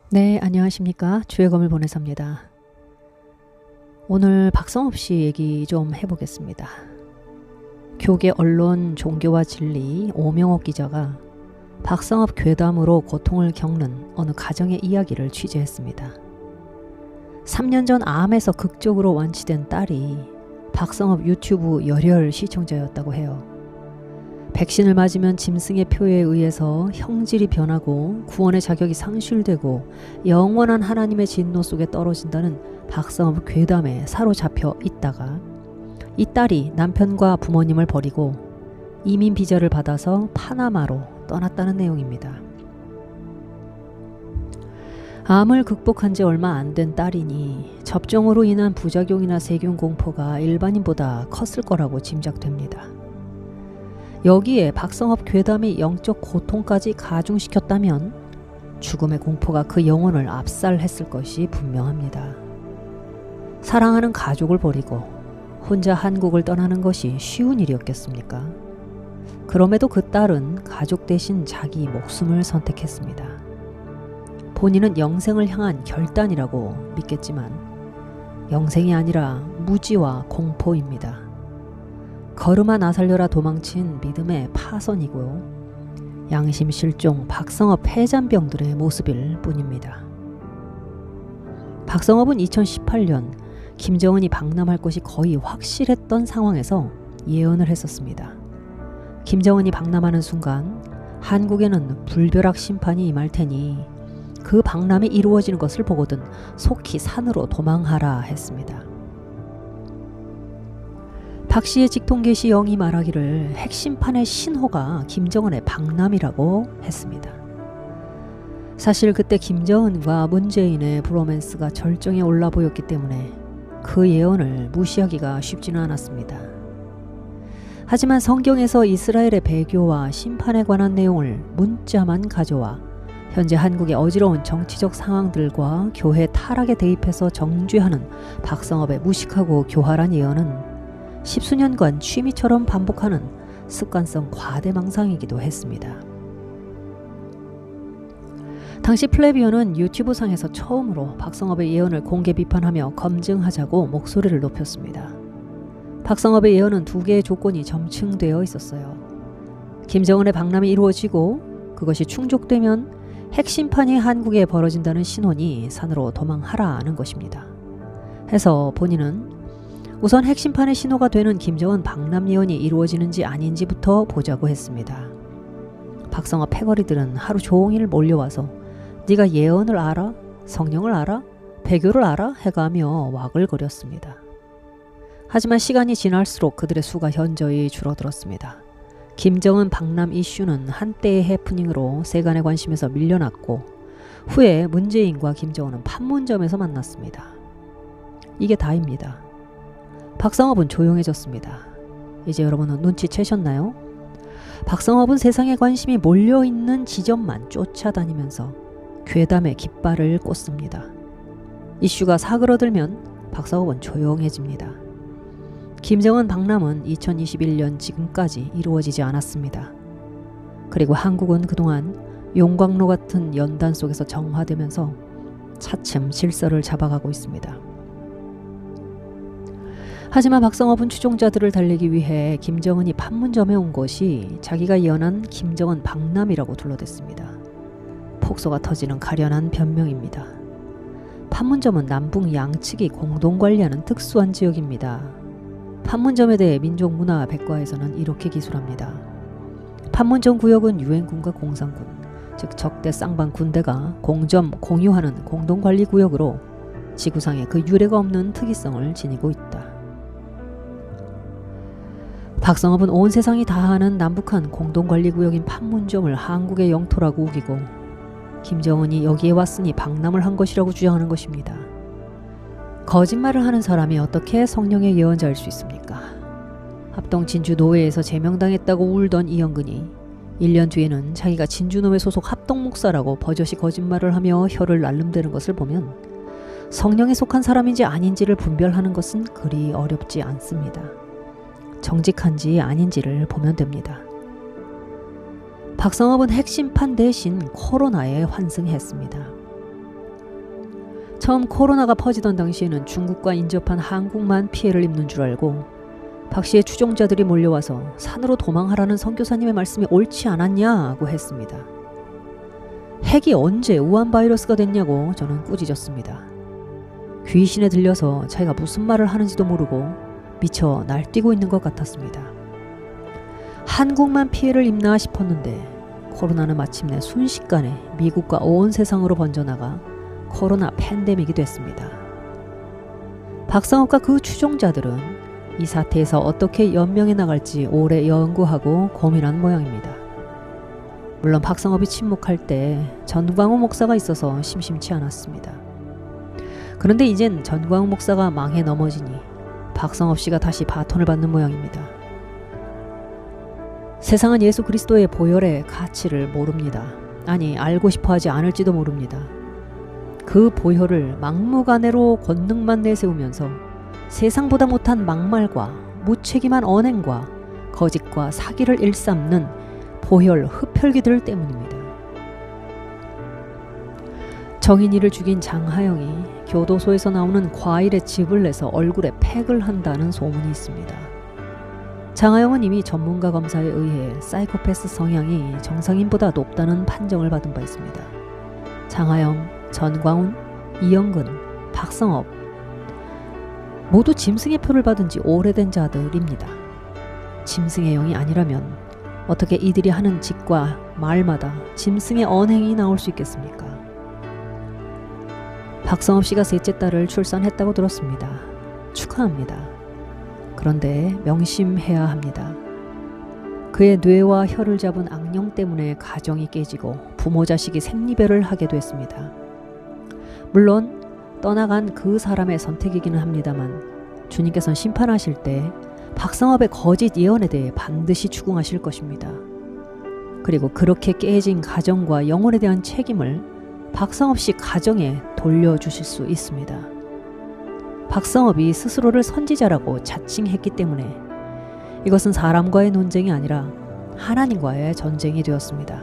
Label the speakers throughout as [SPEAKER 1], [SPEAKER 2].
[SPEAKER 1] 네, 안녕하십니까. 주의 검을 보내섭니다. 오늘 박성업 씨 얘기 좀 해보겠습니다. 교계 언론 종교와 진리 오명옥 기자가 박성업 괴담으로 고통을 겪는 어느 가정의 이야기를 취재했습니다. 3년 전 암에서 극적으로 완치된 딸이 박성업 유튜브 열혈 시청자였다고 해요. 백신을 맞으면 짐승의 표에 의해서 형질이 변하고 구원의 자격이 상실되고 영원한 하나님의 진노 속에 떨어진다는 박성업 괴담에 사로잡혀 있다가 이 딸이 남편과 부모님을 버리고 이민 비자를 받아서 파나마로 떠났다는 내용입니다. 암을 극복한 지 얼마 안 된 딸이니 접종으로 인한 부작용이나 세균 공포가 일반인보다 컸을 거라고 짐작됩니다. 여기에 박성업 괴담이 영적 고통까지 가중시켰다면 죽음의 공포가 그 영혼을 압살했을 것이 분명합니다. 사랑하는 가족을 버리고 혼자 한국을 떠나는 것이 쉬운 일이었겠습니까? 그럼에도 그 딸은 가족 대신 자기 목숨을 선택했습니다. 본인은 영생을 향한 결단이라고 믿겠지만 영생이 아니라 무지와 공포입니다. 걸음아 나 살려라 도망친 믿음의 파선이고요. 양심 실종 박성업 폐잔병들의 모습일 뿐입니다. 박성업은 2018년 김정은이 방남할 것이 거의 확실했던 상황에서 예언을 했었습니다. 김정은이 방남하는 순간 한국에는 불벼락 심판이 임할 테니 그 방남이 이루어지는 것을 보거든 속히 산으로 도망하라 했습니다. 박 씨의 직통계시 영이 말하기를 핵심판의 신호가 김정은의 방남이라고 했습니다. 사실 그때 김정은과 문재인의 브로맨스가 절정에 올라 보였기 때문에 그 예언을 무시하기가 쉽지는 않았습니다. 하지만 성경에서 이스라엘의 배교와 심판에 관한 내용을 문자만 가져와 현재 한국의 어지러운 정치적 상황들과 교회 타락에 대입해서 정죄하는 박성업의 무식하고 교활한 예언은 십수년간 취미처럼 반복하는 습관성 과대망상이기도 했습니다. 당시 플래비어는 유튜브상에서 처음으로 박성업의 예언을 공개 비판하며 검증하자고 목소리를 높였습니다. 박성업의 예언은 두 개의 조건이 점층되어 있었어요. 김정은의 방남이 이루어지고 그것이 충족되면 핵심판이 한국에 벌어진다는 신호니 산으로 도망하라는 것입니다. 해서 본인은 우선 핵심판의 신호가 되는 김정은 방남 예언이 이루어지는지 아닌지부터 보자고 했습니다. 박성업 패거리들은 하루 종일 몰려와서 네가 예언을 알아? 성령을 알아? 배교를 알아? 해가며 와글거렸습니다. 하지만 시간이 지날수록 그들의 수가 현저히 줄어들었습니다. 김정은 방남 이슈는 한때의 해프닝으로 세간의 관심에서 밀려났고 후에 문재인과 김정은은 판문점에서 만났습니다. 이게 다입니다. 박성업은 조용해졌습니다. 이제 여러분은 눈치채셨나요? 박성업은 세상의 관심이 몰려있는 지점만 쫓아다니면서 괴담의 깃발을 꽂습니다. 이슈가 사그러들면 박성업은 조용해집니다. 김정은 방남은 2021년 지금까지 이루어지지 않았습니다. 그리고 한국은 그동안 용광로 같은 연단 속에서 정화되면서 차츰 질서를 잡아가고 있습니다. 하지만 박성업은 추종자들을 달래기 위해 김정은이 판문점에 온 것이 자기가 예언한 김정은 방남이라고 둘러댔습니다. 폭소가 터지는 가련한 변명입니다. 판문점은 남북 양측이 공동 관리하는 특수한 지역입니다. 판문점에 대해 민족문화백과에서는 이렇게 기술합니다. 판문점 구역은 유엔군과 공산군, 즉 적대 쌍방 군대가 공점 공유하는 공동관리구역으로 지구상에 그 유례가 없는 특이성을 지니고 있다. 박성업은 온 세상이 다 아는 남북한 공동관리구역인 판문점을 한국의 영토라고 우기고 김정은이 여기에 왔으니 방남을 한 것이라고 주장하는 것입니다. 거짓말을 하는 사람이 어떻게 성령의 예언자일 수 있습니까? 합동 진주 노회에서 제명당했다고 울던 이영근이 1년 뒤에는 자기가 진주노회 소속 합동 목사라고 버젓이 거짓말을 하며 혀를 날름대는 것을 보면 성령에 속한 사람인지 아닌지를 분별하는 것은 그리 어렵지 않습니다. 정직한지 아닌지를 보면 됩니다. 박성업은 핵심판 대신 코로나에 환승했습니다. 처음 코로나가 퍼지던 당시에는 중국과 인접한 한국만 피해를 입는 줄 알고 박 씨의 추종자들이 몰려와서 산으로 도망하라는 선교사님의 말씀이 옳지 않았냐고 했습니다. 핵이 언제 우한 바이러스가 됐냐고 저는 꾸짖었습니다. 귀신에 들려서 자기가 무슨 말을 하는지도 모르고 미쳐 날뛰고 있는 것 같았습니다. 한국만 피해를 입나 싶었는데 코로나는 마침내 순식간에 미국과 온 세상으로 번져나가 코로나 팬데믹이 됐습니다. 박상업과 그 추종자들은 이 사태에서 어떻게 연명해 나갈지 오래 연구하고 고민한 모양입니다. 물론 박상업이 침묵할 때 전광훈 목사가 있어서 심심치 않았습니다. 그런데 이젠 전광훈 목사가 망해 넘어지니 박상업 씨가 다시 바톤을 받는 모양입니다. 세상은 예수 그리스도의 보혈의 가치를 모릅니다. 아니, 알고 싶어 하지 않을지도 모릅니다. 그 보혈을 막무가내로 권능만 내세우면서 세상보다 못한 막말과 무책임한 언행과 거짓과 사기를 일삼는 보혈 흡혈귀들 때문입니다. 정인이를 죽인 장하영이 교도소에서 나오는 과일에 즙을 내서 얼굴에 팩을 한다는 소문이 있습니다. 장하영은 이미 전문가 검사에 의해 사이코패스 성향이 정상인보다 높다는 판정을 받은 바 있습니다. 장하영, 전광훈, 이영근, 박상업 모두 짐승의 표를 받은 지 오래된 자들입니다. 짐승의 영이 아니라면 어떻게 이들이 하는 짓과 말마다 짐승의 언행이 나올 수 있겠습니까? 박상업 씨가 셋째 딸을 출산했다고 들었습니다. 축하합니다. 그런데 명심해야 합니다. 그의 뇌와 혀를 잡은 악령 때문에 가정이 깨지고 부모 자식이 생리별을 하게 됐습니다. 물론 떠나간 그 사람의 선택이기는 합니다만 주님께서는 심판하실 때 박상업의 거짓 예언에 대해 반드시 추궁하실 것입니다. 그리고 그렇게 깨진 가정과 영혼에 대한 책임을 박상업 씨 가정에 돌려주실 수 있습니다. 박상업이 스스로를 선지자라고 자칭했기 때문에 이것은 사람과의 논쟁이 아니라 하나님과의 전쟁이 되었습니다.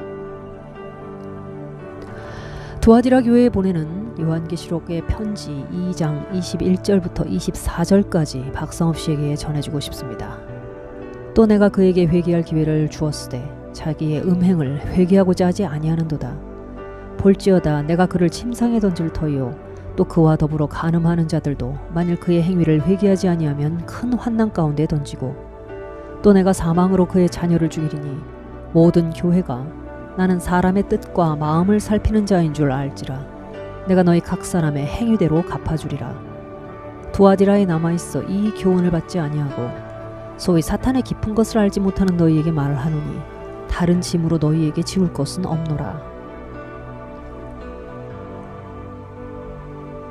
[SPEAKER 1] 두아디라 교회에 보내는 요한계시록의 편지 2장 21절부터 24절까지 박상업 씨에게 전해주고 싶습니다. 또 내가 그에게 회개할 기회를 주었으되 자기의 음행을 회개하고자 하지 아니하는도다. 볼지어다 내가 그를 침상에 던질 터이요 또 그와 더불어 간음하는 자들도 만일 그의 행위를 회개하지 아니하면 큰 환난 가운데 던지고 또 내가 사망으로 그의 자녀를 죽이리니 모든 교회가 나는 사람의 뜻과 마음을 살피는 자인 줄 알지라. 내가 너희 각 사람의 행위대로 갚아주리라. 두아디라에 남아있어 이 교훈을 받지 아니하고 소위 사탄의 깊은 것을 알지 못하는 너희에게 말을 하노니 다른 짐으로 너희에게 지울 것은 없노라.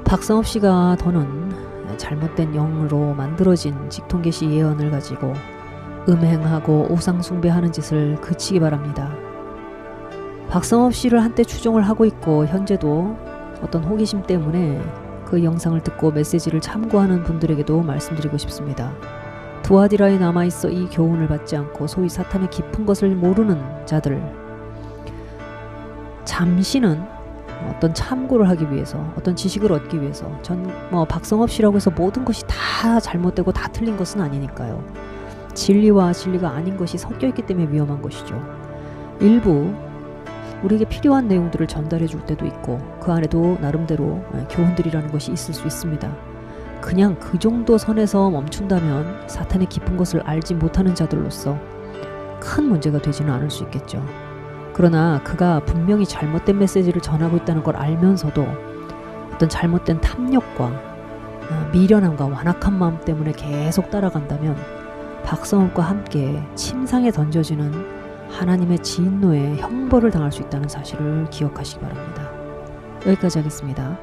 [SPEAKER 1] 박상업 씨가 더는 잘못된 영으로 만들어진 직통계시 예언을 가지고 음행하고 우상숭배하는 짓을 그치기 바랍니다. 박상업 씨를 한때 추종을 하고 있고 현재도 어떤 호기심 때문에 그 영상을 듣고 메시지를 참고하는 분들에게도 말씀드리고 싶습니다. 두아디라에 남아있어 이 교훈을 받지 않고 소위 사탄의 깊은 것을 모르는 자들, 잠시는 어떤 참고를 하기 위해서, 어떤 지식을 얻기 위해서, 박상업 씨라고 해서 모든 것이 다 잘못되고 다 틀린 것은 아니니까요. 진리와 진리가 아닌 것이 섞여 있기 때문에 위험한 것이죠. 일부 우리에게 필요한 내용들을 전달해 줄 때도 있고 그 안에도 나름대로 교훈들이라는 것이 있을 수 있습니다. 그냥 그 정도 선에서 멈춘다면 사탄의 깊은 것을 알지 못하는 자들로서 큰 문제가 되지는 않을 수 있겠죠. 그러나 그가 분명히 잘못된 메시지를 전하고 있다는 걸 알면서도 어떤 잘못된 탐욕과 미련함과 완악한 마음 때문에 계속 따라간다면 박상업과 함께 침상에 던져지는 하나님의 진노에 형벌을 당할 수 있다는 사실을 기억하시기 바랍니다. 여기까지 하겠습니다.